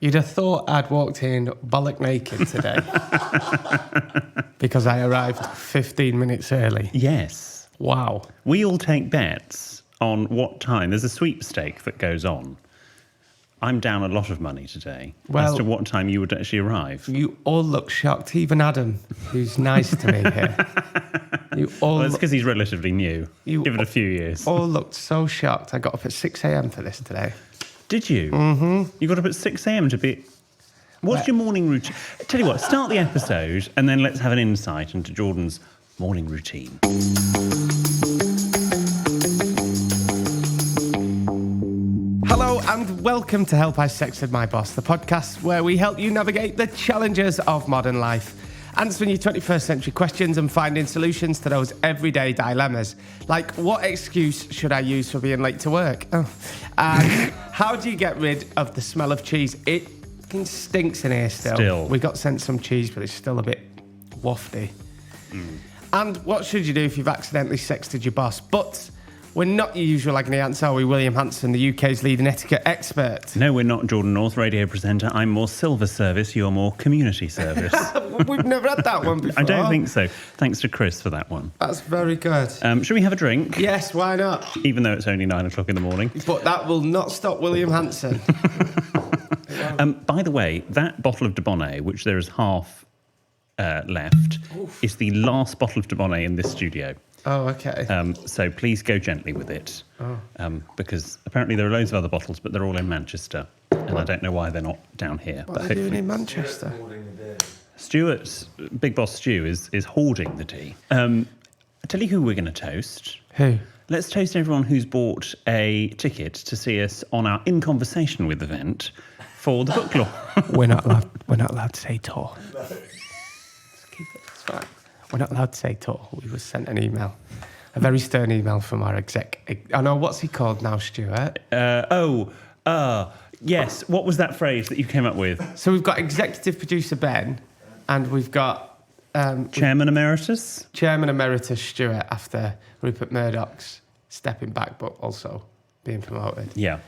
You'd have thought I'd walked in bollock naked today because I arrived 15 minutes early. Yes. Wow. We all take bets on what time. There's a sweepstake that goes on. I'm down a lot of money today as to what time you would actually arrive. You all look shocked, even Adam, who's nice to me here. That's because he's relatively new. Give it a few years. All looked so shocked. I got up at 6 a.m. for this today. Did you? Mm-hmm. You got up at 6 a.m. to be... What's your morning routine? Tell you what, start the episode and then let's have an insight into Jordan's morning routine. Hello and welcome to Help I Sexted My Boss, the podcast where we help you navigate the challenges of modern life, answering your 21st century questions and finding solutions to those everyday dilemmas, like what excuse should I use for being late to work? And how do you get rid of the smell of cheese? It fucking stinks in here still. We got sent some cheese, but it's still a bit wafty. And what should you do if you've accidentally sexted your boss? But we're not your usual agony ants, are we? William Hanson, the UK's leading etiquette expert. No, we're not. Jordan North, radio presenter. I'm more silver service, you're more community service. We've never had that one before. I don't think so. Thanks to Chris for that one. That's very good. Should we have a drink? Yes, why not? Even though it's only 9 o'clock in the morning. But that will not stop William Hanson. By the way, that bottle of Dubonnet, which there is half left, is the last bottle of Dubonnet in this studio. Oh, okay. So please go gently with it. Because apparently there are loads of other bottles, but they're all in Manchester. And I don't know why they're not down here. What are they doing in Manchester? Stuart's, Big Boss Stu, is hoarding the tea. I tell you who we're going to toast. Who? Let's toast everyone who's bought a ticket to see us on our In Conversation With event for the book law. We're not allowed to say tour. No. Let's keep it. It's fine. We're not allowed to say tour. We were sent an email, a very stern email from our exec. I know, what's he called now, Stuart? Yes. What was that phrase that you came up with? So we've got executive producer Ben, and we've got Chairman Emeritus. Chairman Emeritus Stuart after Rupert Murdoch's stepping back, but also being promoted. Yeah.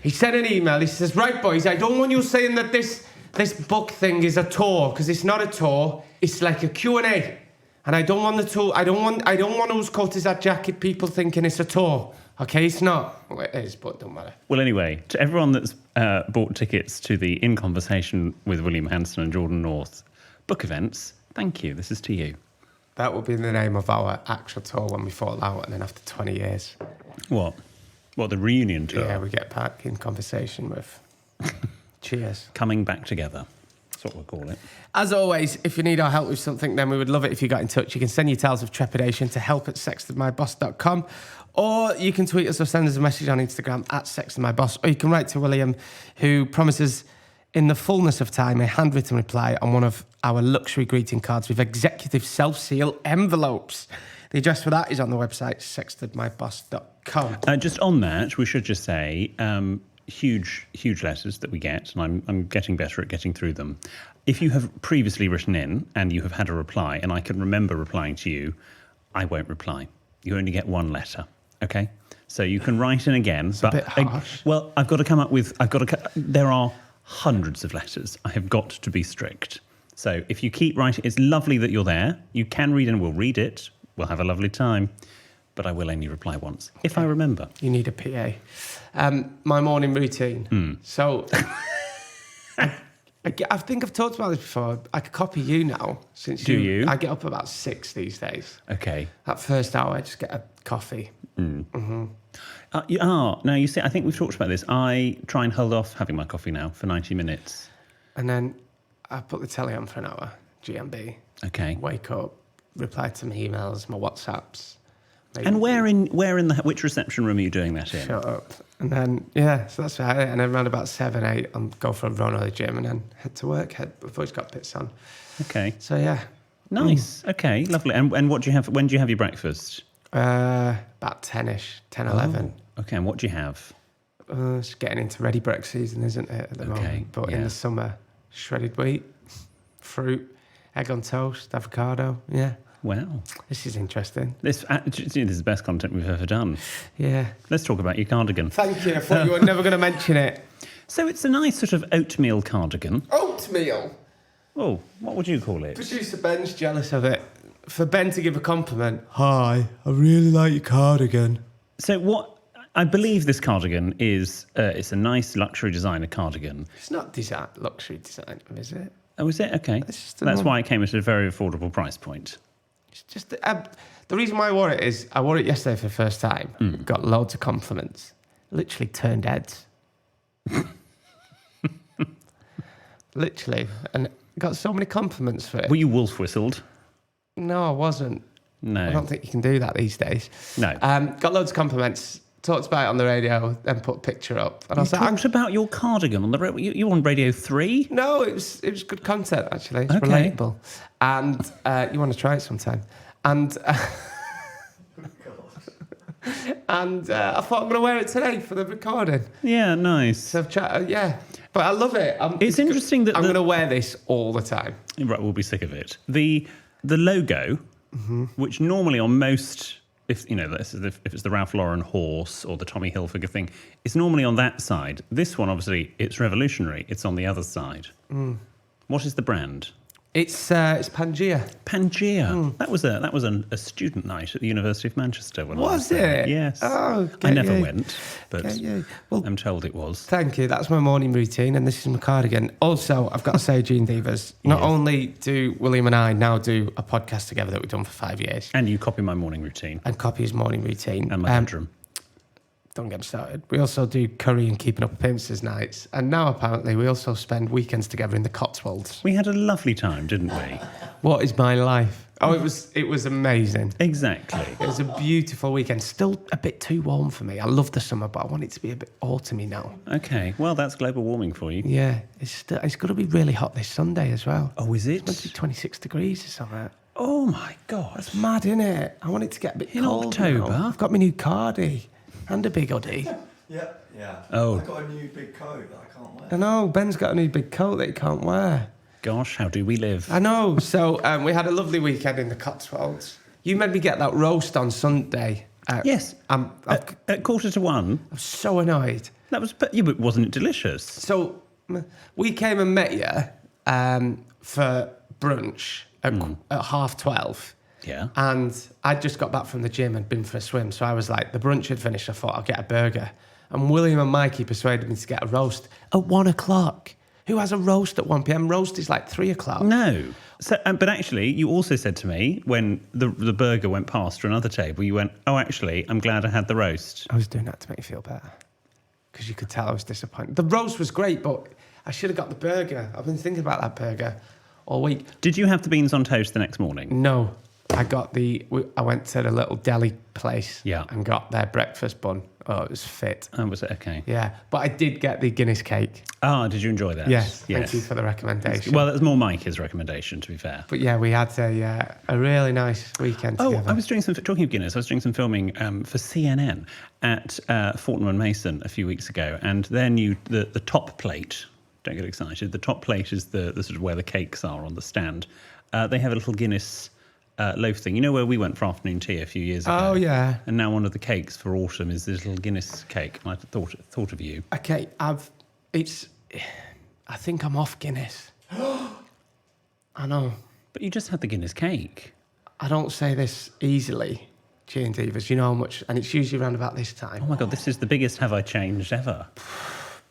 He sent an email. He says, "Right, boys, I don't want you saying that this book thing is a tour, because it's not a tour. It's like a Q&A. And I don't want the tour. I don't want those coated at jacket people thinking it's a tour. Okay, it's not. Well, it is, but it don't matter." Well, anyway, to everyone that's bought tickets to the In Conversation with William Hanson and Jordan North book events, thank you. This is to you. That will be the name of our actual tour when we fall out, and then after 20 years. What, the reunion tour? Yeah, we get back in conversation with. Cheers. Coming back together. That's what we'll call it. As always, if you need our help with something, then we would love it if you got in touch. You can send your tales of trepidation to help@sextedmyboss.com, or you can tweet us or send us a message on Instagram @sextedmyboss, or you can write to William, who promises in the fullness of time a handwritten reply on one of our luxury greeting cards with executive self-seal envelopes. The address for that is on the website sextedmyboss.com. Just on that, we should just say huge letters that we get, and I'm getting better at getting through them. If you have previously written in and you have had a reply, and I can remember replying to you, I won't reply. You only get one letter, okay? So you can write in again. It's a bit harsh. Well, there are hundreds of letters. I have got to be strict. So if you keep writing, it's lovely that you're there. You can read and we'll read it. We'll have a lovely time. But I will only reply once, if I remember. You need a PA. My morning routine. So, I think I've talked about this before. I could copy you now. Do you? I get up about 6 these days. Okay. That first hour, I just get a coffee. Now, you see, I think we've talked about this. I try and hold off having my coffee now for 90 minutes. And then I put the telly on for an hour, GMB. Okay. Wake up, reply to my emails, my WhatsApps. Maybe. And which reception room are you doing that in? Shut up. And then, so that's right. And then around about 7, 8, I'll go for a run at the gym and then head to work. I've always got bits on. Okay. So, yeah. Nice. Okay, lovely. And what do you have? When do you have your breakfast? About 10-ish, 10, 11. Okay, and what do you have? It's getting into ready break season, isn't it, at the moment? But in the summer, shredded wheat, fruit, egg on toast, avocado, Wow. This is interesting. This is the best content we've ever done. Yeah. Let's talk about your cardigan. Thank you. I thought you were never going to mention it. So it's a nice sort of oatmeal cardigan. Oatmeal? Oh, what would you call it? Producer Ben's jealous of it. For Ben to give a compliment. Hi, I really like your cardigan. So what... I believe this cardigan is... it's a nice luxury designer cardigan. It's not luxury design, is it? Oh, is it? Okay. That's why it came at a very affordable price point. It's just... the reason why I wore it is I wore it yesterday for the first time. Got loads of compliments. Literally turned heads. Literally. And got so many compliments for it. Were you wolf whistled? No, I wasn't. No. I don't think you can do that these days. No. Got loads of compliments. Talked about it on the radio, then put a picture up. And I was like, talked about your cardigan on the radio. You on Radio 3? No, it was good content, actually. It's Okay. relatable. And you want to try it sometime. And and I thought I'm going to wear it today for the recording. Yeah, nice. So, yeah. But I love it. It's interesting that I'm going to wear this all the time. Right, we'll be sick of it. The logo, which normally on most... If it's the Ralph Lauren horse or the Tommy Hilfiger thing, it's normally on that side. This one, obviously, it's revolutionary. It's on the other side. What is the brand? It's Pangea. Pangea. That was a student night at the University of Manchester. When I was it? there. Yes. Oh, I never went, but well, I'm told it was. Thank you. That's my morning routine, and this is my cardigan. Also, I've got to say, Gene Divas, not only do William and I now do a podcast together that we've done for 5 years. And you copy my morning routine. And copy his morning routine. And my bedroom. Don't get started. We also do curry and keeping up appearances nights. And now, apparently, we also spend weekends together in the Cotswolds. We had a lovely time, didn't we? What is my life? Oh, it was amazing. Exactly. It was a beautiful weekend. Still a bit too warm for me. I love the summer, but I want it to be a bit autumny now. Okay. Well, that's global warming for you. Yeah. It's going to be really hot this Sunday as well. Oh, is it? It's meant to be 26 degrees or something. Oh, my God. That's mad, isn't it? I want it to get a bit In cold October? now. I've got my new cardi and a big hoodie. Yeah. Oh. I've got a new big coat that I can't wear. I know. Ben's got a new big coat that he can't wear. Gosh, how do we live? I know. So we had a lovely weekend in the Cotswolds. You made me get that roast on Sunday. Yes. I'm At 1:45. I'm so annoyed. That was, but wasn't it delicious? So we came and met you for brunch at 12:30. Yeah. And I just got back from the gym and been for a swim. So I was like, the brunch had finished. I thought I'll get a burger. And William and Mikey persuaded me to get a roast at 1 o'clock. Who has a roast at 1 p.m? Roast is like 3 o'clock. No. So, but actually, you also said to me when the burger went past to another table, you went, "Oh, actually, I'm glad I had the roast." I was doing that to make you feel better. Because you could tell I was disappointed. The roast was great, but I should have got the burger. I've been thinking about that burger all week. Did you have the beans on toast the next morning? No. I went to the little deli place and got their breakfast bun. Oh, it was fit. Oh, was it? Okay. Yeah, but I did get the Guinness cake. Ah, did you enjoy that? Yes. Thank you for the recommendation. Well, that was more Mike's recommendation, to be fair. But yeah, we had a really nice weekend together. I was doing talking of Guinness, I was doing some filming for CNN at Fortnum & Mason a few weeks ago, and their new, the top plate, don't get excited, the top plate is the sort of where the cakes are on the stand. They have a little Guinness loaf thing. You know where we went for afternoon tea a few years ago? Oh, yeah. And now one of the cakes for autumn is this little Guinness cake. And I thought of you. Okay, I think I'm off Guinness. I know. But you just had the Guinness cake. I don't say this easily, Gene Divas. You know how much, and it's usually around about this time. Oh my God, this is the biggest have I changed ever.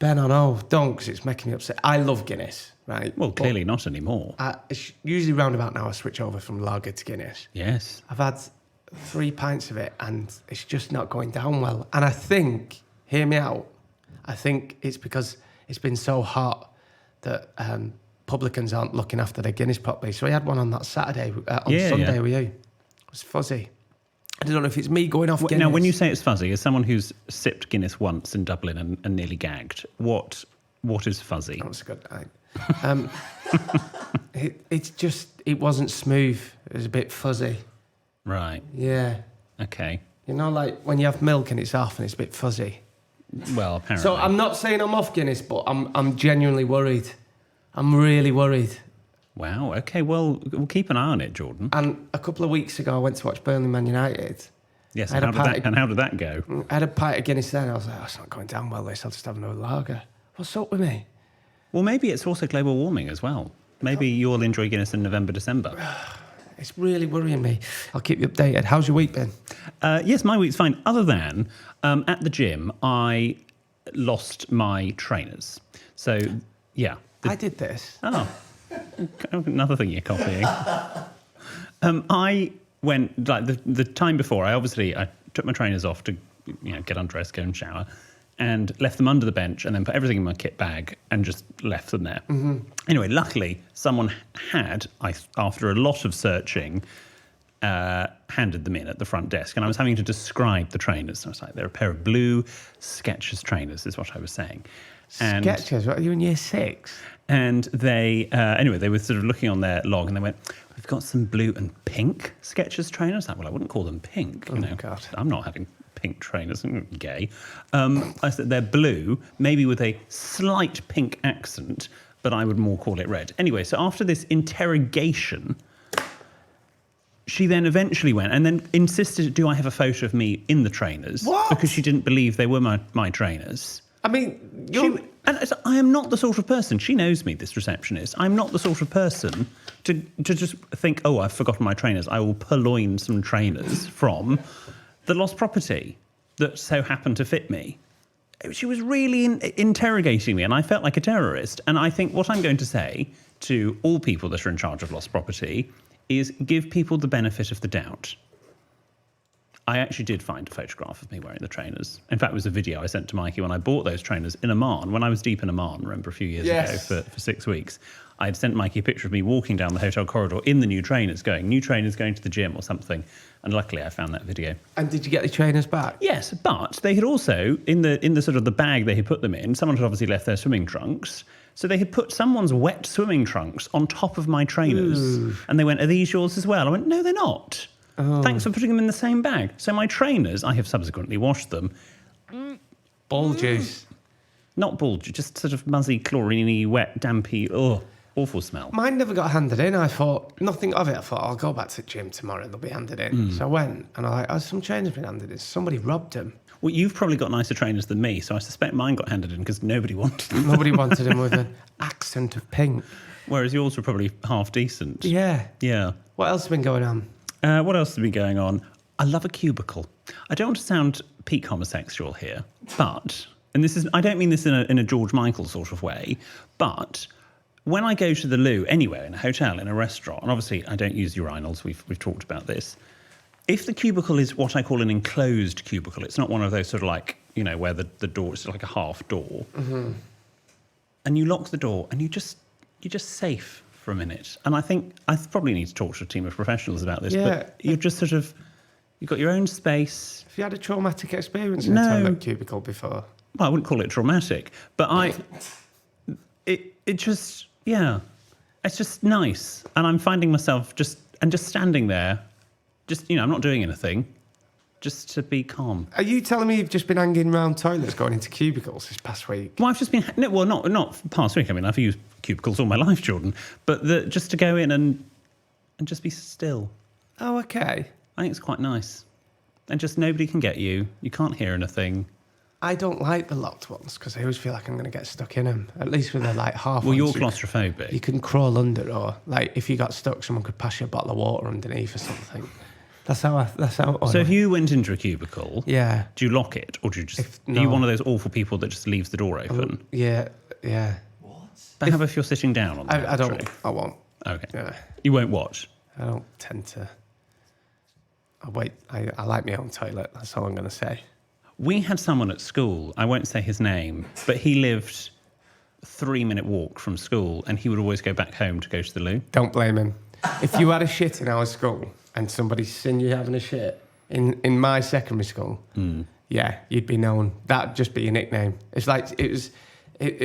Ben, I know. Don't, because it's making me upset. I love Guinness, right? Well, clearly not anymore. It's usually round about now I switch over from lager to Guinness. Yes. I've had 3 pints of it and it's just not going down well. And I think, hear me out, I think it's because it's been so hot that publicans aren't looking after their Guinness properly. So I had one on that Saturday, Sunday with you. It was fuzzy. I don't know if it's me going off Guinness. Now, when you say it's fuzzy, as someone who's sipped Guinness once in Dublin and nearly gagged, what is fuzzy? That was a good night. It wasn't smooth. It was a bit fuzzy. Right. Yeah. Okay. You know, like when you have milk and it's off and it's a bit fuzzy. Well, apparently. So I'm not saying I'm off Guinness, but I'm genuinely worried. I'm really worried. Wow. Okay. Well, we'll keep an eye on it, Jordan. And a couple of weeks ago, I went to watch Burnley Man United. Yes. And how did that go? I had a pint of Guinness then. I was like, oh, it's not going down well. This. I'll just have another lager. What's up with me? Well, maybe it's also global warming as well. Maybe you'll enjoy Guinness in November, December. It's really worrying me. I'll keep you updated. How's your week been? Yes, my week's fine. Other than at the gym, I lost my trainers. So, yeah. I did this. Oh, another thing you're copying. I went, like, the time before, I took my trainers off to, get undressed, go and shower, and left them under the bench and then put everything in my kit bag and just left them there. Mm-hmm. Anyway, luckily, someone had, after a lot of searching, handed them in at the front desk, and I was having to describe the trainers. So I was like, they're a pair of blue Skechers trainers, is what I was saying. And Skechers? What, are you in year 6? And they, anyway, they were sort of looking on their log and they went, we've got some blue and pink Skechers trainers. I wouldn't call them pink. God. I'm not having pink trainers. I'm gay. I said they're blue, maybe with a slight pink accent, but I would more call it red. Anyway, so after this interrogation, she then eventually went and then insisted, do I have a photo of me in the trainers? What? Because she didn't believe they were my trainers. I mean, I am not the sort of person, she knows me, this receptionist, I'm not the sort of person to just think, oh, I've forgotten my trainers, I will purloin some trainers from the lost property that so happened to fit me. She was really interrogating me and I felt like a terrorist. And I think what I'm going to say to all people that are in charge of lost property is give people the benefit of the doubt. I actually did find a photograph of me wearing the trainers. In fact, it was a video I sent to Mikey when I bought those trainers in Oman, when I was deep in Oman, remember, a few years ago for 6 weeks. I'd sent Mikey a picture of me walking down the hotel corridor in the new trainers going to the gym or something. And luckily I found that video. And did you get the trainers back? Yes, but they had also, in the sort of the bag they had put them in, someone had obviously left their swimming trunks. So they had put someone's wet swimming trunks on top of my trainers. Ooh. And they went, are these yours as well? I went, no, they're not. Oh. Thanks for putting them in the same bag. So my trainers, I have subsequently washed them. Ball juice. Not ball juice, just sort of muzzy, chlorine-y, wet, dampy, awful smell. Mine never got handed in. I thought, nothing of it. I thought, I'll go back to the gym tomorrow and they'll be handed in. So I went and I like, some trainers been handed in. Somebody robbed them. Well, you've probably got nicer trainers than me, so I suspect mine got handed in because nobody wanted them. Nobody wanted them with an accent of pink. Whereas yours were probably half decent. Yeah. Yeah. What else has been going on? What else has been going on? I love a cubicle. I don't want to sound peak homosexual here, but, and this is, I don't mean this in a George Michael sort of way, but when I go to the loo, anywhere, in a hotel, in a restaurant, and obviously I don't use urinals, we've talked about this, if the cubicle is what I call an enclosed cubicle, it's not one of those sort of like, where the door is like a half door, and you lock the door and you're just safe for a minute. And I think I probably need to talk to a team of professionals about this, but you're just sort of, you've got your own space. Have you had a traumatic experience in a toilet cubicle before? Well, I wouldn't call it traumatic, but it just, yeah, it's just nice. And I'm finding myself just standing there, I'm not doing anything, just to be calm. Are you telling me you've just been hanging around toilets going into cubicles this past week? Well, I've just been, not past week. I mean, I've used cubicles all my life, Jordan. But just to go in and just be still. Oh, okay. I think it's quite nice. And just nobody can get you. You can't hear anything. I don't like the locked ones because I always feel like I'm going to get stuck in them. At least with the half. Well, you're claustrophobic. You can crawl under, or if you got stuck, someone could pass you a bottle of water underneath or something. That's how. So if you went into a cubicle, yeah, do you lock it, or do you just? Are you one of those awful people that just leaves the door open? Yeah. What? But how about if you're sitting down on that? I don't. I won't. Okay. Yeah. You won't watch. I don't tend to. I like my own toilet. That's all I'm going to say. We had someone at school. I won't say his name, but he lived a 3-minute walk from school, and he would always go back home to go to the loo. Don't blame him. If you had a shit in our school and somebody's seen you having a shit in my secondary school, yeah, you'd be known. That'd just be your nickname. It's like it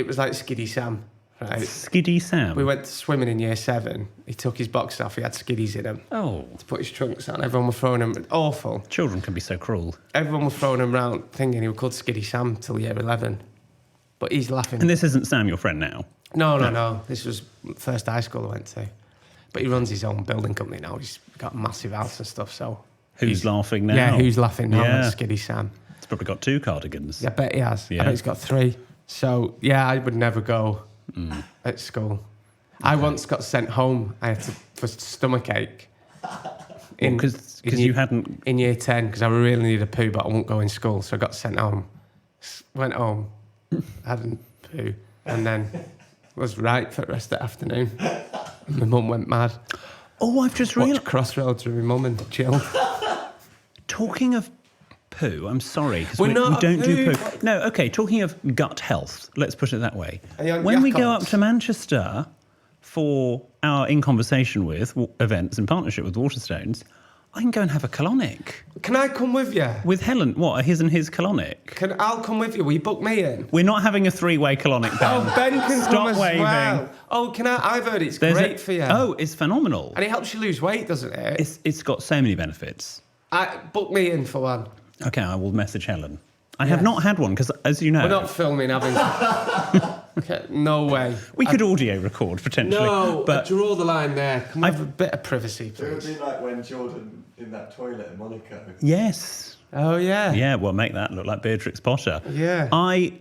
was like Skidy Sam, right? Skidy Sam. We went swimming in year 7. He took his boxes off. He had skiddies in them. Oh, to put his trunks on. Everyone was throwing him. Awful. Children can be so cruel. Everyone was throwing him around, thinking he was called Skidy Sam till year 11. But he's laughing. And this isn't Sam, your friend now? No. This was first high school I went to. But he runs his own building company now. He's got a massive house and stuff, so... Who's laughing now? Yeah, who's laughing now? Yeah. Skidy Sam. He's probably got 2 cardigans. Yeah, I bet he has. Yeah. I bet he's got 3. So, yeah, I would never go at school. I once got sent home for stomachache. Because you hadn't... In year 10, because I really needed a poo, but I won't go in school. So I got sent home. Went home, had a poo, and then was right for the rest of the afternoon. And my mum went mad. Oh, I've just Watched realised... Crossroads with my mum and chilled. Talking of poo, I'm sorry, because We're we not don't do poo. poo. No, okay, talking of gut health, let's put it that way. Are you on When we go up Yakults? to Manchester for our In Conversation With events in partnership with Waterstones, I can go and have a colonic. Can I come with you? With Helen, what, a his and his colonic? I'll come with you. Will you book me in? We're not having a three-way colonic, Ben. Oh, Ben can Stop come as waving. well. Oh, can I? I've heard it's There's great for you. Oh, it's phenomenal. And it helps you lose weight, doesn't it? It's got so many benefits. Book me in for one. Okay, I will message Helen. I have not had one, because as you know... We're not filming, having... Okay, no way. We could audio record, potentially. No, but draw the line there. Can we have a bit of privacy, It would please? be like when Jordan in that toilet in Monaco. yes. Oh, yeah. Yeah, well, make that look like Beatrix Potter. Yeah. I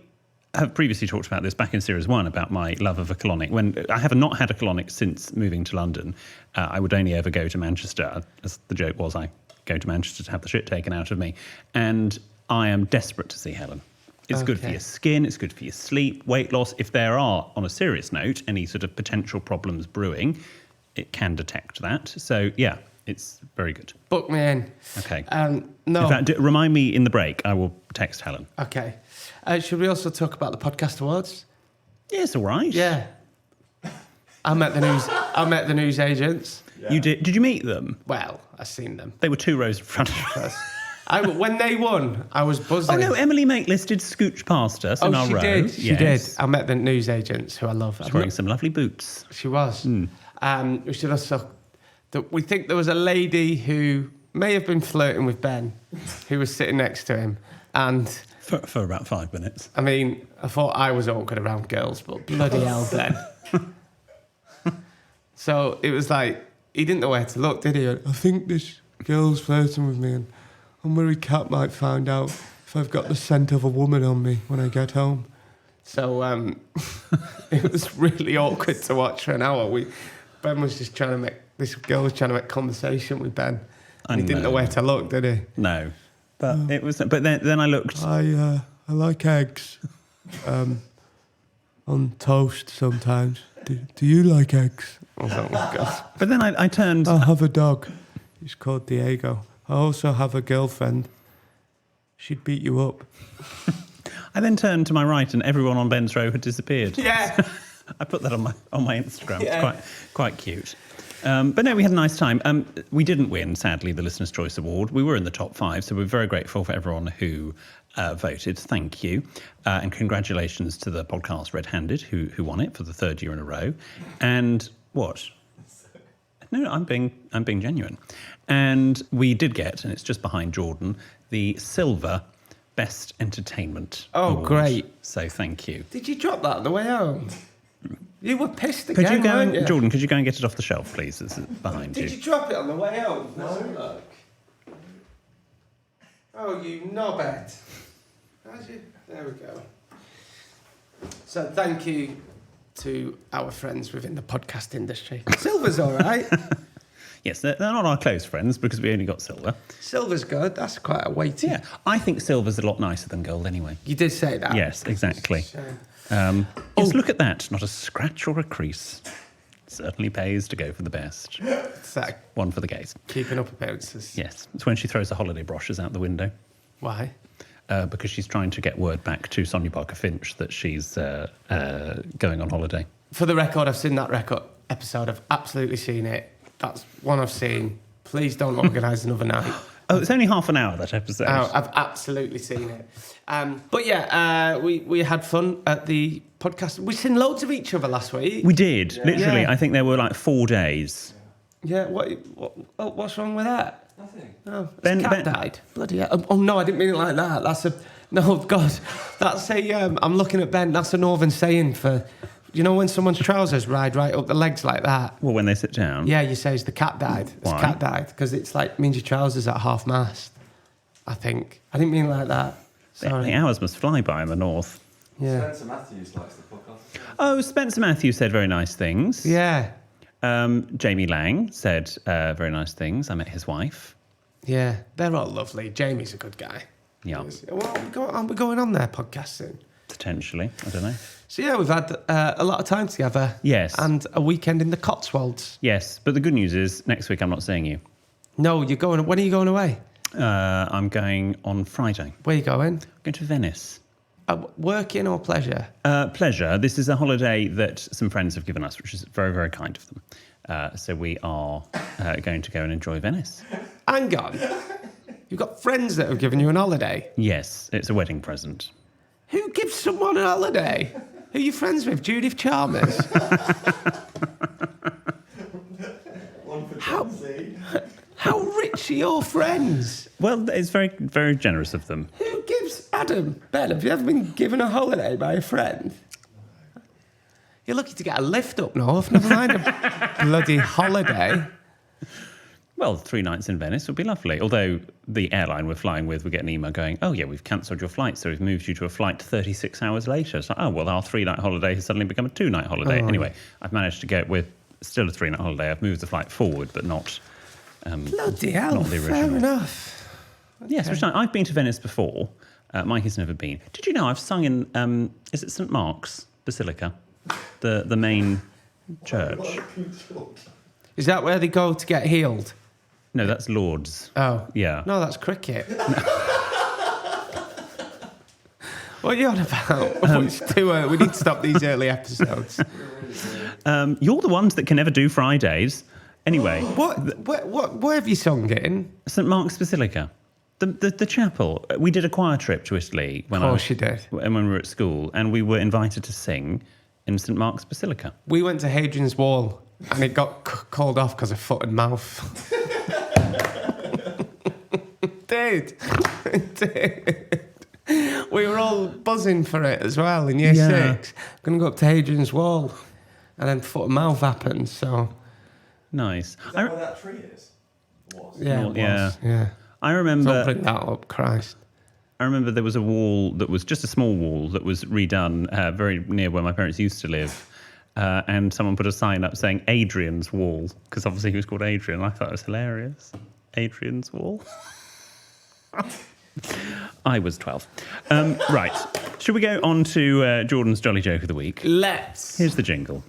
have previously talked about this back in Series 1 about my love of a colonic. When I have not had a colonic since moving to London. I would only ever go to Manchester. As the joke was, I go to Manchester to have the shit taken out of me. And I am desperate to see Helen. It's good for Okay. your skin, it's good for your sleep, weight loss. If there are, on a serious note, any sort of potential problems brewing, it can detect that. So, yeah, it's very good. Book me in. Okay. No. In fact, remind me in the break, I will text Helen. Okay. Should we also talk about the podcast awards? Yes, all right. Yeah. I met the news agents. Yeah. You did you meet them? Well, I've seen them. They were 2 rows in front of us. When they won, I was buzzing. Oh, no, Emily Maitlis did scooch past us in our she row. did. She Yes. did. I met the news agents, who I love. She's wearing some lovely boots. She was. We should also... We think there was a lady who may have been flirting with Ben, who was sitting next to him. And, For about 5 minutes. I mean, I thought I was awkward around girls, but bloody hell, Ben. So it was like, he didn't know where to look, did he? I think this girl's flirting with me, and I'm worried Kat might find out if I've got the scent of a woman on me when I get home. So it was really awkward to watch for an hour. Ben was just trying to make... This girl was trying to make conversation with Ben. And he didn't know where to look, did he? No. But it was. But then I looked. I like eggs on toast sometimes. Do you like eggs? Oh my God. But then I turned. I have a dog. He's called Diego. I also have a girlfriend. She'd beat you up. I then turned to my right, and everyone on Ben's row had disappeared. Yeah. I put that on my Instagram. Yeah. It's quite cute. But no, we had a nice time. We didn't win, sadly, the Listener's Choice Award. We were in the top 5, so we're very grateful for everyone who voted. Thank you. And congratulations to the podcast Red Handed, who won it for the 3rd year in a row. And what? No, I'm being genuine. And we did get, and it's just behind Jordan, the silver Best Entertainment Award. Great. So thank you. Did you drop that on the way home? You were pissed again, Could you go, weren't you? Jordan, could you go and get it off the shelf, please? It's behind Did you drop it on the way home? No. Oh, you knobhead. There we go. So thank you to our friends within the podcast industry. Silver's all right. Yes, they're not our close friends because we only got silver. Silver's good. That's quite a weighty. Yeah, I think silver's a lot nicer than gold anyway. You did say that. Yes, exactly. So, Yes, look at that. Not a scratch or a crease. Certainly pays to go for the best. it's that One for the gays. keeping up appearances. Yes, it's when she throws the holiday brochures out the window. Why? Because she's trying to get word back to Sonia Parker-Finch that she's going on holiday. For the record, I've seen that record episode. I've absolutely seen it. That's one I've seen. Please don't organise another night. Oh, it's only half an hour, that episode. Oh, I've absolutely seen it. But yeah, we had fun at the podcast. We've seen loads of each other last week. We did, literally. Yeah. I think there were like 4 days. Yeah, what's wrong with that? Nothing. Oh, his Ben- cat Ben- died. Bloody hell. Oh, no, I didn't mean it like that. That's a... No, God. That's a... I'm looking at Ben. That's a northern saying for... You know when someone's trousers ride right up the legs like that? Well, when they sit down. Yeah, you say the cat died. His Why? cat died. Because it's like, means your trousers at half mast, I think. I didn't mean like that. The Sorry. hours must fly by in the north. Yeah. Spencer Matthews likes the podcast. Oh, Spencer Matthews said very nice things. Yeah. Jamie Lang said very nice things. I met his wife. Yeah. They're all lovely. Jamie's a good guy. Yeah, Well, aren't we going on their podcast soon? potentially. I don't know. So yeah, we've had a lot of time together. Yes. And a weekend in the Cotswolds. Yes, but the good news is next week I'm not seeing you. No, you're going. When are you going away? I'm going on Friday. Where are you going? I'm going to Venice. Working or pleasure? Pleasure. This is a holiday that some friends have given us, which is very, very kind of them. So we are going to go and enjoy Venice. Hang on. You've got friends that have given you an holiday. Yes, it's a wedding present. Who gives someone an holiday? Who are you friends with? Judith Chalmers? One for Chelsea. How rich are your friends? Well, it's very, very generous of them. Who gives Adam? Ben, have you ever been given a holiday by a friend? You're lucky to get a lift up north, never mind a bloody holiday. Well, 3 nights in Venice would be lovely. Although the airline we're flying with, we get an email going, oh, yeah, we've cancelled your flight, so we've moved you to a flight 36 hours later. It's like, oh, well, our 3-night holiday has suddenly become a 2-night holiday. Anyway, I've managed to get with still a 3-night holiday. I've moved the flight forward, but not... Bloody hell, not the original. fair enough. Okay. Yes, which I've been to Venice before. Mike has never been. Did you know I've sung in, is it St. Mark's Basilica? The main church. Is that where they go to get healed? No, that's Lourdes. Oh. Yeah. No, that's cricket. What are you on about? It's too early. We need to stop these early episodes. You're the ones that can never do Fridays. Anyway. Where have you sung it in? St. Mark's Basilica. The chapel. We did a choir trip to Italy when you did. when we were at school, and we were invited to sing in St. Mark's Basilica. We went to Hadrian's Wall, and it got called off because of foot and mouth. It did. We were all buzzing for it as well in year 6. Going to go up to Hadrian's Wall, and then foot and mouth happened. So nice. Is that where that tree is? Was. yeah, it was. Yeah. I remember. Don't bring that up, Christ. I remember there was a wall that was just a small wall that was redone very near where my parents used to live. And someone put a sign up saying Adrian's Wall, because obviously he was called Adrian. I thought it was hilarious. Adrian's Wall. I was 12. Right. Should we go on to Jordan's Jolly Joke of the Week? Let's. Here's the jingle.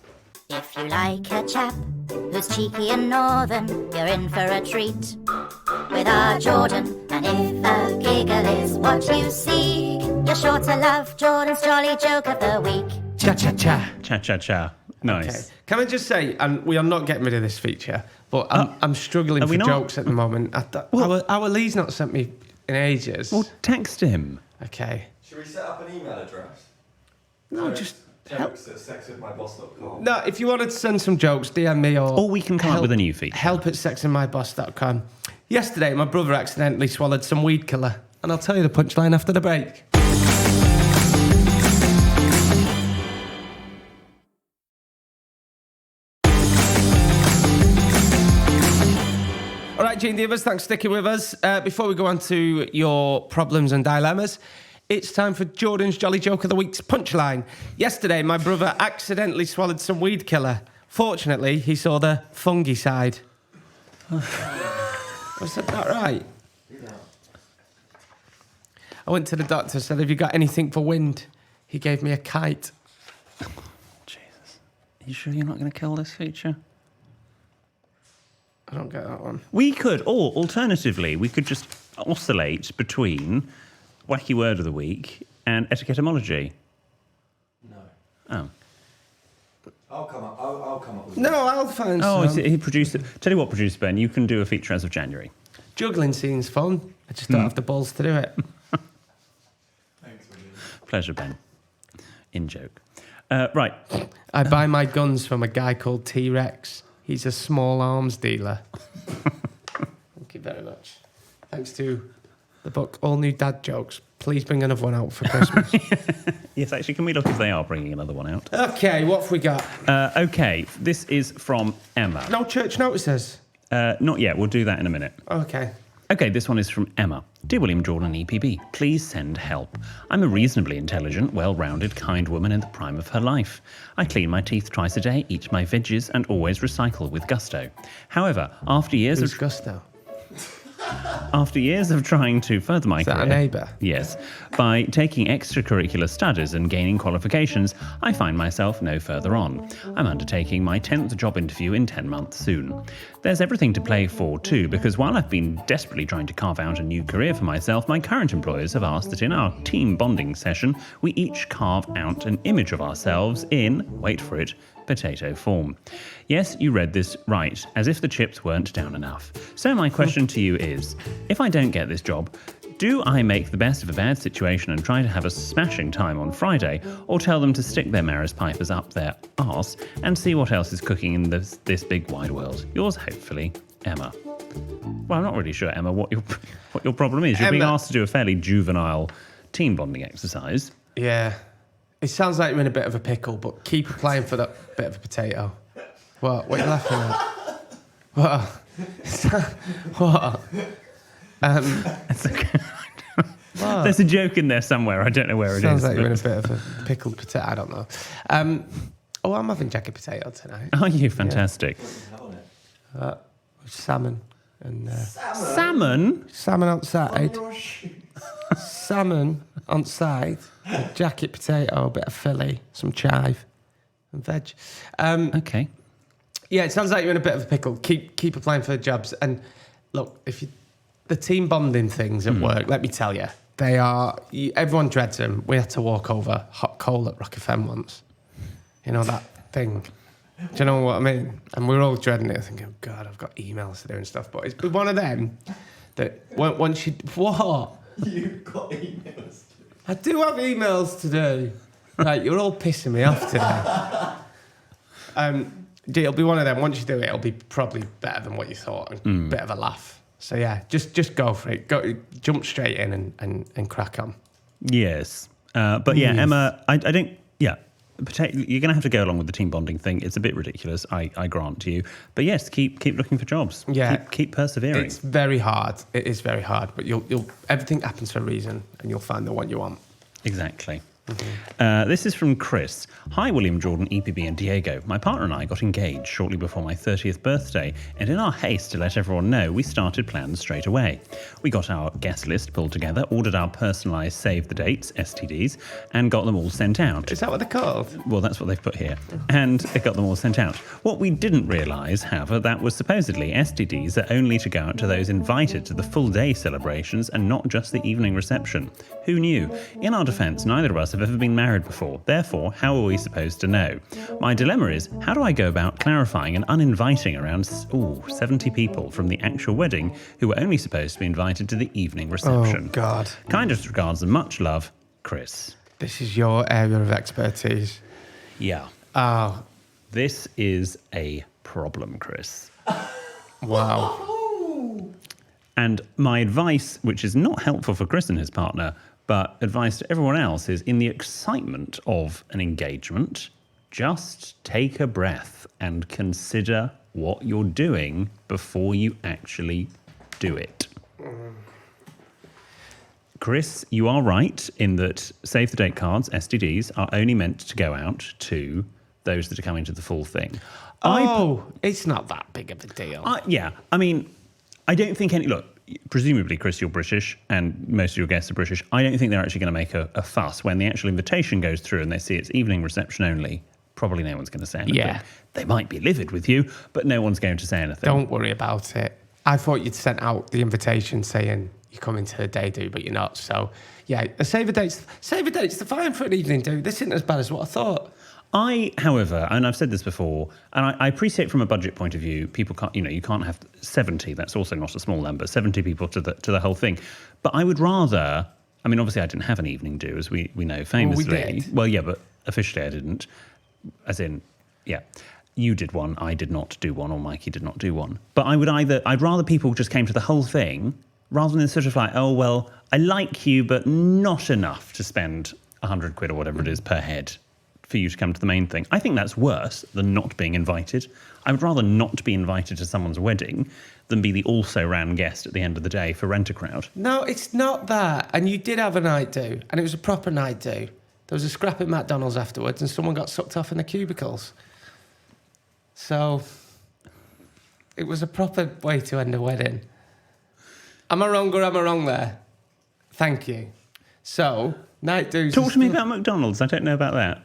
If you like a chap who's cheeky and northern, you're in for a treat with our Jordan. And if a giggle is what you seek, you're sure to love Jordan's Jolly Joke of the Week. Cha-cha-cha. Cha-cha-cha. Nice. Okay. Can I just say, and we are not getting rid of this feature, but I'm struggling for jokes at the moment. Our Lee's not sent me in ages. Well, text him. Okay. Should we set up an email address? No, just help. Jokes at sexwithmyboss.com. No, if you wanted to send some jokes, DM me Or we can come up with a new feature. help@sexandmyboss.com. Yesterday, my brother accidentally swallowed some weed killer, and I'll tell you the punchline after the break. All right, Gene Divas, thanks for sticking with us. Before we go on to your problems and dilemmas, it's time for Jordan's Jolly Joke of the Week's punchline. Yesterday, my brother accidentally swallowed some weed killer. Fortunately, he saw the fungi side. Was that right? Yeah. I went to the doctor, said, have you got anything for wind? He gave me a kite. Jesus. Are you sure you're not going to kill this feature? I don't get that one. We could, or alternatively, we could just oscillate between Wacky Word of the Week and Etiquettemology. No. Oh. I'll come up with No, I'll find Oh, some. he produced it. Tell you what, Producer Ben, you can do a feature as of January. Juggling scene's fun. I just don't have the balls to do it. Thanks, William. Pleasure, Ben. In joke. Right. I buy my guns from a guy called T-Rex. He's a small arms dealer. Thank you very much. Thanks to the book All New Dad Jokes. Please bring another one out for Christmas. Yes, actually, can we look if they are bringing another one out? Okay, what have we got? Okay, this is from Emma. No church notices. Not yet. We'll do that in a minute. Okay. Okay, this one is from Emma. Dear William Jordan EPB, please send help. I'm a reasonably intelligent, well-rounded, kind woman in the prime of her life. I clean my teeth twice a day, eat my veggies, and always recycle with gusto. However, after years Who's of Gusto? trying to further my Is that career, a neighbour? yes, by taking extracurricular studies and gaining qualifications, I find myself no further on. I'm undertaking my 10th job interview in 10 months soon. There's everything to play for too, because while I've been desperately trying to carve out a new career for myself, my current employers have asked that in our team bonding session, we each carve out an image of ourselves in, wait for it, potato form. Yes, you read this right, as if the chips weren't down enough. So my question to you is, if I don't get this job, do I make the best of a bad situation and try to have a smashing time on Friday, or tell them to stick their Maris Pipers up their arse and see what else is cooking in this big wide world? Yours, hopefully, Emma. Well, I'm not really sure, Emma, what your problem is. You're being asked to do a fairly juvenile team bonding exercise. Yeah. It sounds like you're in a bit of a pickle, but keep applying for that bit of a potato. What are you laughing at? What? It's okay. What? There's a joke in there somewhere. I don't know where it is. Sounds like you're in a bit of a pickled potato. I don't know. I'm having jacket potato tonight. Are you? Fantastic. With salmon and Salmon? salmon outside. Salmon on side, a jacket potato, a bit of filly, some chive, and veg. Okay. Yeah, it sounds like you're in a bit of a pickle. Keep applying for the jobs. And look, the team bonding things at work, let me tell you, they are. Everyone dreads them. We had to walk over hot coal at Rock FM once. You know that thing. Do you know what I mean? And we were all dreading it, thinking, oh God, I've got emails to do and stuff. But it's one of them that once you what. You've got emails. I do have emails to do. Right, you're all pissing me off today. It'll be one of them. Once you do it, it'll be probably better than what you thought, and a bit of a laugh. So yeah, just go for it. Jump straight in and crack on. Yes. But yeah, Emma, I don't. Yeah. You're going to have to go along with the team bonding thing. It's a bit ridiculous, I grant to you. But yes, keep looking for jobs. Yeah. Keep persevering. It's very hard. It is very hard. But you'll everything happens for a reason, and you'll find the one you want. Exactly. This is from Chris. Hi, William, Jordan, EPB and Diego. My partner and I got engaged shortly before my 30th birthday, and in our haste to let everyone know, we started plans straight away. We got our guest list pulled together, ordered our personalised save the dates, STDs, and got them all sent out. Is that what they're called? Well, that's what they've put here. And it got them all sent out. What we didn't realise, however, that was supposedly STDs are only to go out to those invited to the full day celebrations and not just the evening reception. Who knew? In our defence, neither of us have ever been married before. Therefore, how are we supposed to know? My dilemma is, how do I go about clarifying and uninviting around 70 people from the actual wedding who were only supposed to be invited to the evening reception? Oh, God. Kindest regards and much love, Chris. This is your area of expertise. Yeah. Oh, This is a problem, Chris. wow. And my advice, which is not helpful for Chris and his partner, but advice to everyone else, is in the excitement of an engagement, just take a breath and consider what you're doing before you actually do it. Chris, you are right in that save the date cards, STDs, are only meant to go out to those that are coming to the full thing. It's not that big of a deal. Yeah, I mean, I don't think look, presumably, Chris, you're British and most of your guests are British. I don't think they're actually going to make a fuss when the actual invitation goes through and they see it's evening reception only. Probably no one's going to say anything. Yeah. They might be livid with you, but no one's going to say anything. Don't worry about it. I thought you'd sent out the invitation saying you're coming to the day do, but you're not. So, yeah, save a date's the fine for an evening do. This isn't as bad as what I thought. However, and I've said this before, and I appreciate from a budget point of view, people can't, you can't have 70. That's also not a small number. 70 people to the whole thing. But I would rather. I mean, obviously, I didn't have an evening do, as we know famously. Well, we did. Well, yeah, but officially, I didn't. As in, yeah, you did one, I did not do one, or Mikey did not do one. But I'd rather people just came to the whole thing rather than sort of like, oh well, I like you, but not enough to spend £100 or whatever it is per head for you to come to the main thing. I think that's worse than not being invited. I would rather not be invited to someone's wedding than be the also-ran guest at the end of the day for Rent-A-Crowd. No, it's not that. And you did have a night do, and it was a proper night do. There was a scrap at McDonald's afterwards, and someone got sucked off in the cubicles. So it was a proper way to end a wedding. Am I wrong or am I wrong there? Thank you. So, night do's... Talk to me about McDonald's. I don't know about that.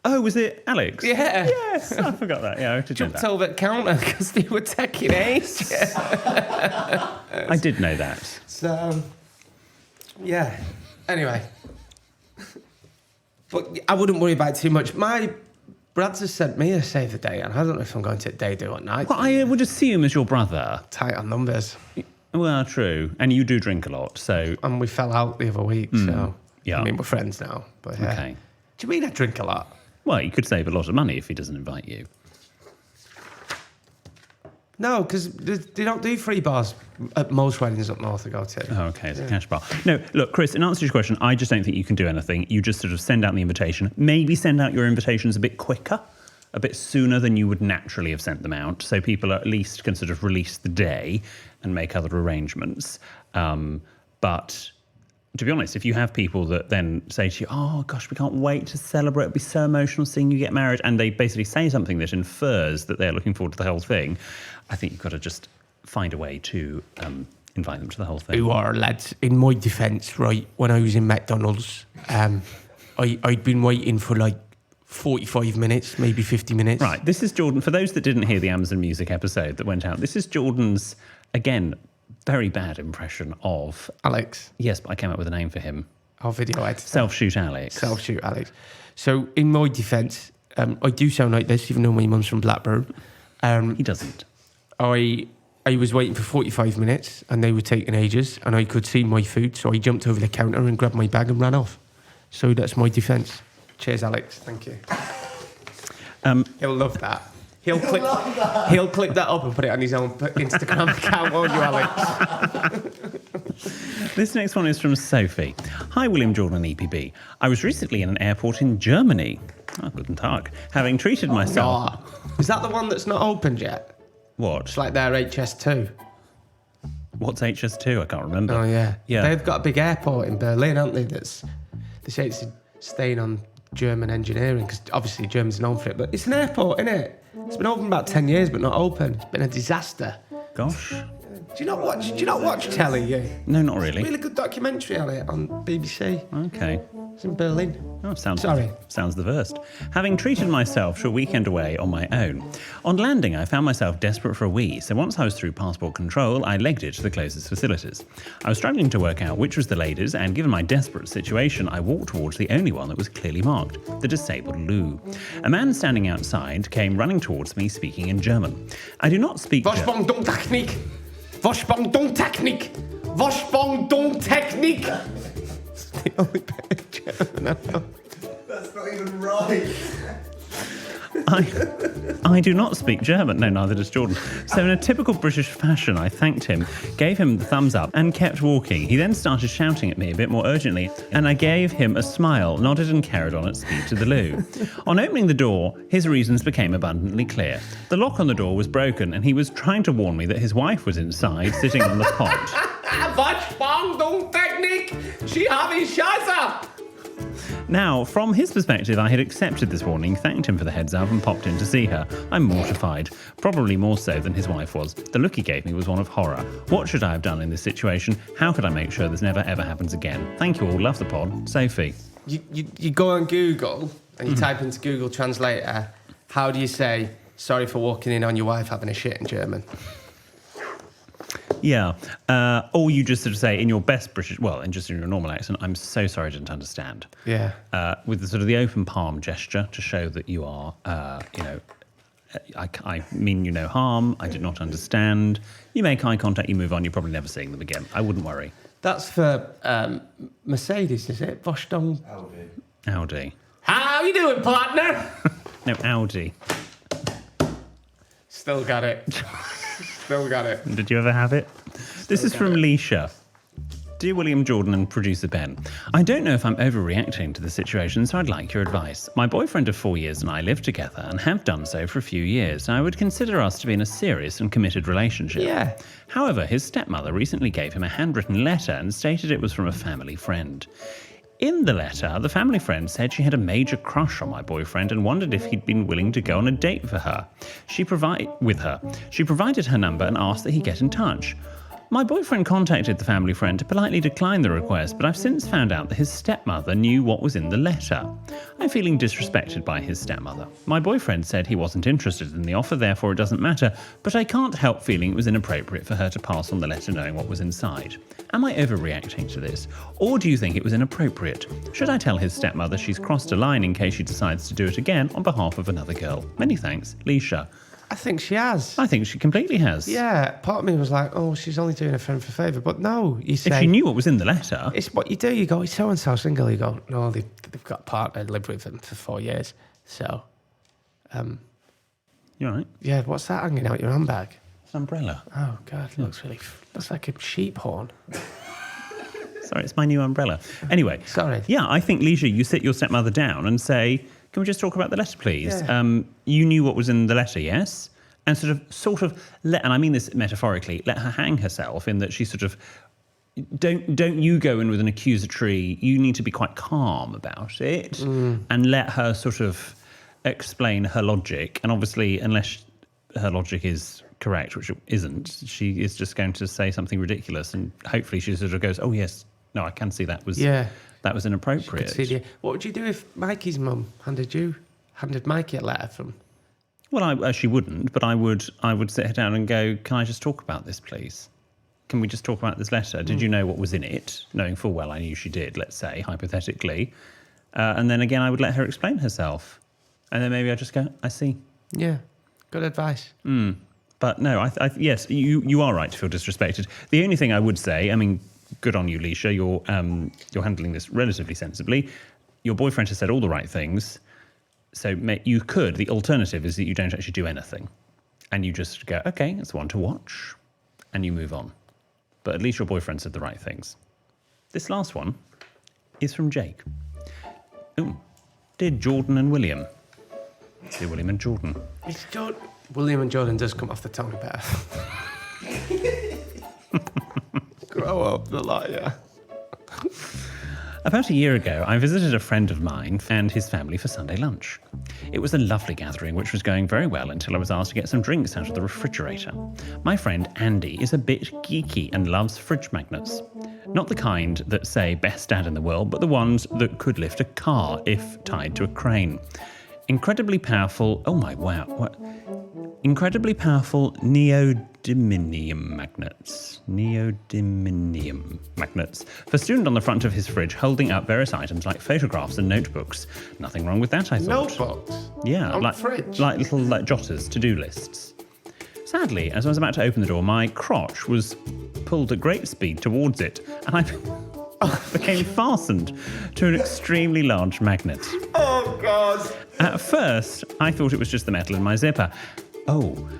Oh, was it Alex? Yeah. Yes, I forgot that. Yeah, I did know Jumped that. over the counter because they were taking ages. I did know that. So, yeah. Anyway. But I wouldn't worry about it too much. My Brad's has sent me a save the day, and I don't know if I'm going to day do or night. Well, I would assume as your brother. Tight on numbers. Well, true. And you do drink a lot, so... And we fell out the other week, so... yeah. I mean, we're friends now, but yeah. Okay. Do you mean I drink a lot? Well, you could save a lot of money if he doesn't invite you. No, because they don't do free bars at most weddings up north I go to. Oh, okay, it's a cash bar. No, look, Chris, in answer to your question, I just don't think you can do anything. You just sort of send out the invitation. Maybe send out your invitations a bit quicker, a bit sooner than you would naturally have sent them out, so people at least can sort of release the day and make other arrangements. But to be honest, if you have people that then say to you, oh, gosh, we can't wait to celebrate, it'll be so emotional seeing you get married, and they basically say something that infers that they're looking forward to the whole thing, I think you've got to just find a way to invite them to the whole thing. Who are, lads, in my defence, right, when I was in McDonald's, I'd been waiting for like 45 minutes, maybe 50 minutes. Right, this is Jordan. For those that didn't hear the Amazon Music episode that went out, this is Jordan's, again, very bad impression of... Alex. Yes, but I came up with a name for him. Our video editor. Self-shoot Alex. Self-shoot Alex. So, in my defence, I do sound like this, even though my mum's from Blackburn. He doesn't. I was waiting for 45 minutes, and they were taking ages, and I could see my food, so I jumped over the counter and grabbed my bag and ran off. So that's my defence. Cheers, Alex. Thank you. He'll love that. He'll click that up and put it on his own Instagram account, won't you, Alex? This next one is from Sophie. Hi, William, Jordan and EPB. I was recently in an airport in Germany. Oh, guten Tag. Having treated myself... Oh, is that the one that's not opened yet? What? It's like their HS2. What's HS2? I can't remember. Oh, yeah. Yeah. They've got a big airport in Berlin, haven't they? They say it's staying on German engineering, because obviously Germans are known for it, but it's an airport, isn't it? It's been open about 10 years, but not open. It's been a disaster. Gosh. Do you not watch telly, you? No, not really. Really good documentary on it on BBC. Okay. It's in Berlin. Oh, sounds the worst. Having treated myself to a weekend away on my own. On landing, I found myself desperate for a wee, so once I was through passport control, I legged it to the closest facilities. I was struggling to work out which was the ladies, and given my desperate situation, I walked towards the only one that was clearly marked, the disabled loo. A man standing outside came running towards me, speaking in German. I do not speak German. Technik! Technik! Technik! The only bit of German I know. That's not even right. I do not speak German. No, neither does Jordan. So in a typical British fashion, I thanked him, gave him the thumbs up, and kept walking. He then started shouting at me a bit more urgently, and I gave him a smile, nodded and carried on at speed to the loo. On opening the door, his reasons became abundantly clear. The lock on the door was broken, and he was trying to warn me that his wife was inside, sitting on the pot. Technik! Sie haben Scheiße! Now, from his perspective, I had accepted this warning, thanked him for the heads up, and popped in to see her. I'm mortified, probably more so than his wife was. The look he gave me was one of horror. What should I have done in this situation? How could I make sure this never ever happens again? Thank you all. Love the pod. Sophie. You go on Google and you type into Google Translator, how do you say, sorry for walking in on your wife having a shit in German? Yeah. Or you just sort of say in your best British, well, and just in your normal accent, I'm so sorry I didn't understand. Yeah. With the sort of the open palm gesture to show that you are, I mean you no harm, I did not understand. You make eye contact, you move on, you're probably never seeing them again. I wouldn't worry. That's for Mercedes, is it? Vostong. Audi. How you doing, partner? No, Audi. Still got it. Still got it. Did you ever have it? This is from Leisha. Dear William Jordan and producer Ben, I don't know if I'm overreacting to the situation, so I'd like your advice. My boyfriend of 4 years and I live together and have done so for a few years. I would consider us to be in a serious and committed relationship. Yeah. However, his stepmother recently gave him a handwritten letter and stated it was from a family friend. In the letter, the family friend said she had a major crush on my boyfriend and wondered if he'd been willing to go on a date for her. She provided her number and asked that he get in touch. My boyfriend contacted the family friend to politely decline the request, but I've since found out that his stepmother knew what was in the letter. I'm feeling disrespected by his stepmother. My boyfriend said he wasn't interested in the offer, therefore it doesn't matter, but I can't help feeling it was inappropriate for her to pass on the letter knowing what was inside. Am I overreacting to this? Or do you think it was inappropriate? Should I tell his stepmother she's crossed a line in case she decides to do it again on behalf of another girl? Many thanks, Leisha. I think she has. I think she completely has. Yeah, part of me was like, oh, she's only doing a friend for favour. But no, you say... If she knew what was in the letter... It's what you do. You go, it's so-and-so single. You go, no, they've got a partner, lived with them for 4 years. So, You all right? yeah, what's that hanging out your handbag? It's an umbrella. Oh, God, it looks like a sheep horn. Sorry, it's my new umbrella. Anyway. Sorry. Yeah, I think, Leisha, you sit your stepmother down and say, can we just talk about the letter, please? Yeah. You knew what was in the letter, yes? And sort of let, and I mean this metaphorically, let her hang herself in that she sort of, don't you go in with an accusatory, you need to be quite calm about it and let her sort of explain her logic. And obviously, unless her logic is correct, which it isn't, she is just going to say something ridiculous and hopefully she sort of goes, oh yes, no, I can see that was inappropriate. What would you do if Mikey's mum handed Mikey a letter from... Well, she wouldn't, but I would sit her down and go, can I just talk about this, please? Can we just talk about this letter? Did you know what was in it? Knowing full well I knew she did, let's say, hypothetically. And then again, I would let her explain herself. And then maybe I just go, I see. Yeah, good advice. But no, yes, you are right to feel disrespected. The only thing I would say, I mean, good on you, Leisha, you're handling this relatively sensibly. Your boyfriend has said all the right things. So you could, the alternative is that you don't actually do anything. And you just go, okay, it's one to watch. And you move on. But at least your boyfriend said the right things. This last one is from Jake. Ooh, dear Jordan and William. Dear William and Jordan. William and Jordan does come off the tongue better. Grow up a lot, yeah. About a year ago, I visited a friend of mine and his family for Sunday lunch. It was a lovely gathering, which was going very well until I was asked to get some drinks out of the refrigerator. My friend Andy is a bit geeky and loves fridge magnets. Not the kind that say best dad in the world, but the ones that could lift a car if tied to a crane. Incredibly powerful neodymium magnets. Festooned on the front of his fridge, holding up various items like photographs and notebooks. Nothing wrong with that, I thought. Notebooks? Yeah, On like fridge? like little jotters, to-do lists. Sadly, as I was about to open the door, my crotch was pulled at great speed towards it, and I became fastened to an extremely large magnet. Oh, God. At first, I thought it was just the metal in my zipper.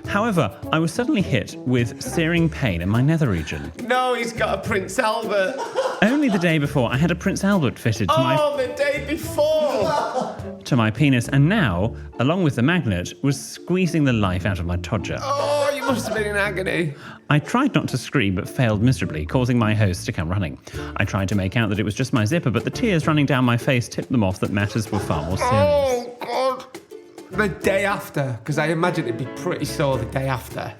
However, I was suddenly hit with searing pain in my nether region. No, he's got a Prince Albert. Only the day before, I had a Prince Albert fitted the day before. to my penis, and now, along with the magnet, was squeezing the life out of my todger. Oh, you must have been in agony. I tried not to scream, but failed miserably, causing my host to come running. I tried to make out that it was just my zipper, but the tears running down my face tipped them off that matters were far more serious. Oh, God. The day after, because I imagine it'd be pretty sore the day after.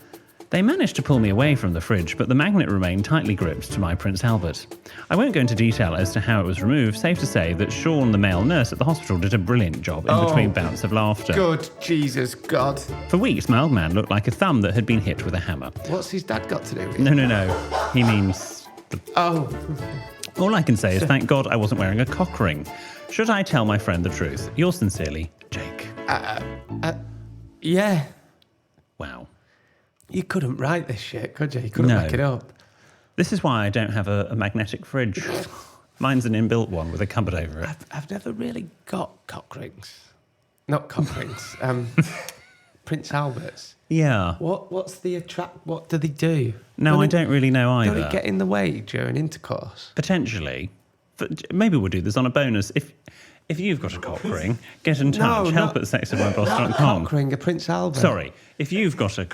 They managed to pull me away from the fridge, but the magnet remained tightly gripped to my Prince Albert. I won't go into detail as to how it was removed, safe to say that Sean, the male nurse at the hospital, did a brilliant job in between bouts of laughter. Good Jesus God. For weeks, my old man looked like a thumb that had been hit with a hammer. What's his dad got to do with it? No. He means... Oh. All I can say is thank God I wasn't wearing a cock ring. Should I tell my friend the truth? Yours sincerely, Jake. Yeah. Wow. You couldn't write this shit, could you? You couldn't make it up. This is why I don't have a magnetic fridge. Mine's an inbuilt one with a cupboard over it. I've never really got cock rings. Not cock rings. Prince Alberts. Yeah. What do they do? No, I don't really know either. Don't it get in the way during intercourse? Potentially. But maybe we'll do this on a bonus. If you've got a cock ring, get in touch. Help at sexedmyboss.com. Cock ring, a Prince Albert. Sorry. If you've got a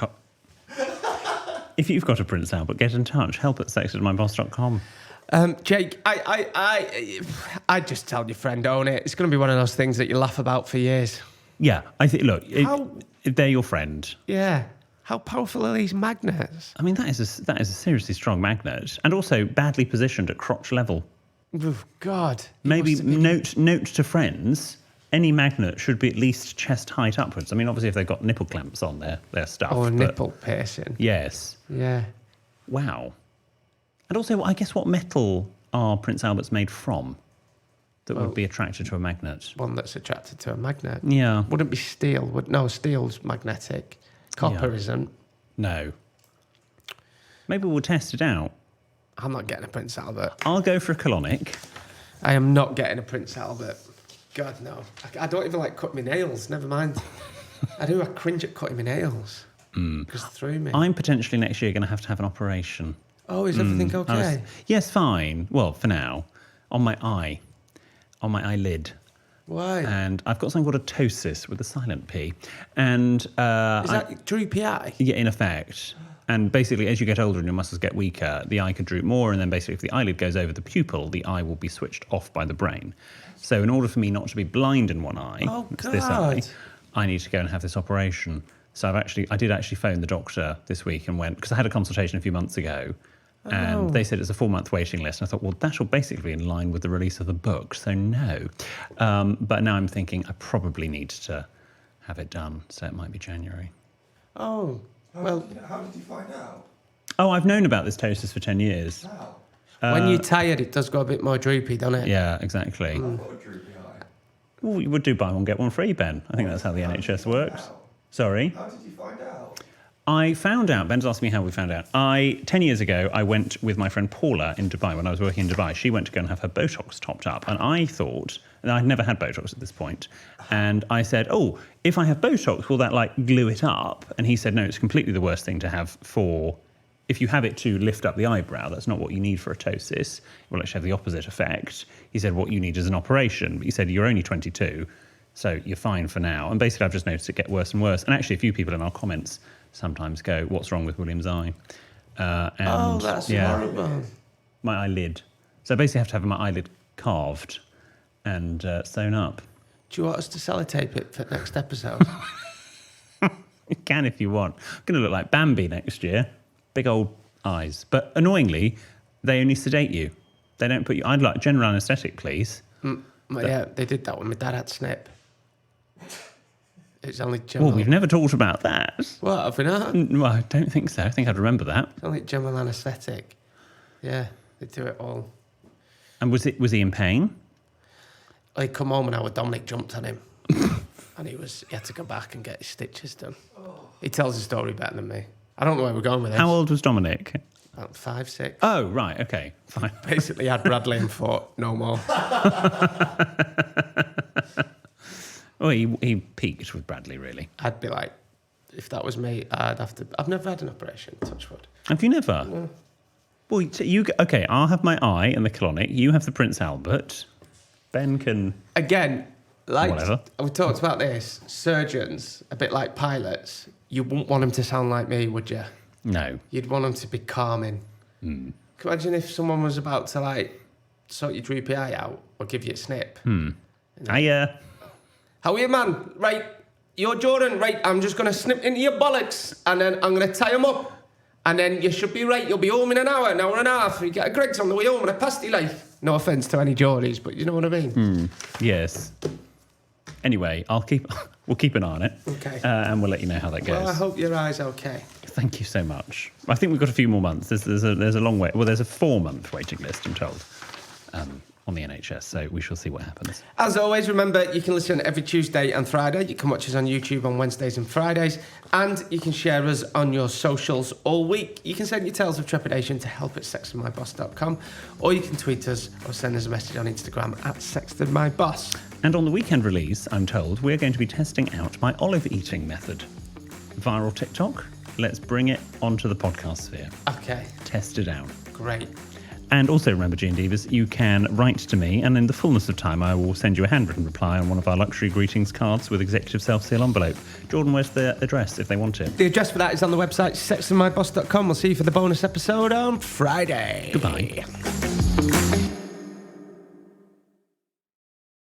Prince Albert, get in touch. Help at sexedmyboss.com. Jake, I just tell your friend, own it. It's going to be one of those things that you laugh about for years. Yeah, I think. Look, if they're your friend. Yeah. How powerful are these magnets? I mean, that is a seriously strong magnet, and also badly positioned at crotch level. Oh, God. Maybe note to friends. Any magnet should be at least chest height upwards. I mean, obviously, if they've got nipple clamps on their stuff. Or nipple piercing. Yes. Yeah. Wow. And also, I guess what metal are Prince Alberts made from that would be attracted to a magnet? One that's attracted to a magnet. Yeah. Wouldn't be steel. No, steel's magnetic. Copper isn't. No. Maybe we'll test it out. I'm not getting a Prince Albert. I'll go for a colonic. I am not getting a Prince Albert. God, no. I don't even like cutting my nails, never mind. I cringe at cutting my nails. Because through me. I'm potentially next year going to have an operation. Oh, is everything okay? Yes, fine. Well, for now. On my eyelid. Why? And I've got something called a ptosis with a silent P. And is that droopy eye? Yeah, in effect. And basically, as you get older and your muscles get weaker, the eye could droop more. And then basically, if the eyelid goes over the pupil, the eye will be switched off by the brain. So in order for me not to be blind in one eye, this eye, I need to go and have this operation. So I did actually phone the doctor this week and went, because I had a consultation a few months ago, and they said it's a 4-month waiting list. And I thought, well, that'll basically be in line with the release of the book, so no. But now I'm thinking I probably need to have it done, so it might be January. Oh, How did you find out? Oh, I've known about this ptosis for 10 years. How? when you're tired, it does go a bit more droopy, doesn't it? Yeah, exactly. I've got a droopy eye. Well, you would do buy one, get one free, Ben. I think that's how the NHS works. How? Sorry? How did you find out? I found out, Ben's asked me how we found out. 10 years ago, I went with my friend Paula in Dubai when I was working in Dubai. She went to go and have her Botox topped up. And I thought, and I'd never had Botox at this point. And I said, oh, if I have Botox, will that like glue it up? And he said, no, it's completely the worst thing to have if you have it to lift up the eyebrow, that's not what you need for a ptosis. It will actually have the opposite effect. He said, what you need is an operation. But he said, you're only 22, so you're fine for now. And basically, I've just noticed it get worse and worse. And actually, a few people in our comments sometimes go, what's wrong with William's eye? That's horrible. My eyelid. So I basically have to have my eyelid carved and sewn up. Do you want us to sellotape it for next episode? You can if you want. I'm going to look like Bambi next year. Big old eyes. But annoyingly, they only sedate you. They don't put you... I'd like general anaesthetic, please. Yeah, they did that when my dad had snip. It's only general... Well, we've never talked about that. What, have we not? Well, I don't think so. I think I'd remember that. It's only general anaesthetic. Yeah, they do it all. And was he in pain? He come home and Dominic jumped on him. And he had to go back and get his stitches done. He tells the story better than me. I don't know where we're going with this. How old was Dominic? About 5, 6. Oh, right, okay, fine. Basically had Bradley and thought, no more. Oh, he peaked with Bradley, really. I'd be like, if that was me, I've never had an operation, touch wood. Have you never? No. Well, okay, I'll have my eye and the colonic. You have the Prince Albert. Ben can... Again, like Whatever. we talked about this, surgeons, a bit like pilots, you wouldn't want them to sound like me, would you? No. You'd want them to be calming. Can you imagine if someone was about to like sort your droopy eye out or give you a snip? Hiya. How are you, man? Right, you're Jordan. Right, I'm just going to snip into your bollocks and then I'm going to tie them up. And then you should be right. You'll be home in an hour and a half. You get a Greggs on the way home and a pasty like. No offence to any Geordies, but you know what I mean? Yes. Anyway, we'll keep an eye on it. Okay. And we'll let you know how that goes. Well, I hope your eye's okay. Thank you so much. I think we've got a few more months. There's a long way. Well, there's a 4-month waiting list, I'm told, on the NHS. So we shall see what happens. As always, remember, you can listen every Tuesday and Friday. You can watch us on YouTube on Wednesdays and Fridays. And you can share us on your socials all week. You can send your tales of trepidation to help@sextedmyboss.com. Or you can tweet us or send us a message on Instagram @sextedmyboss. And on the weekend release, I'm told, we're going to be testing out my olive eating method. viral TikTok. Let's bring it onto the podcast sphere. Okay, Test it out. great. And also remember, G&Divas, you can write to me, and in the fullness of time, I will send you a handwritten reply on one of our luxury greetings cards with executive self-seal envelope. Jordan, where's the address if they want it? The address for that is on the website sexandmyboss.com. We'll see you for the bonus episode on Friday. Goodbye.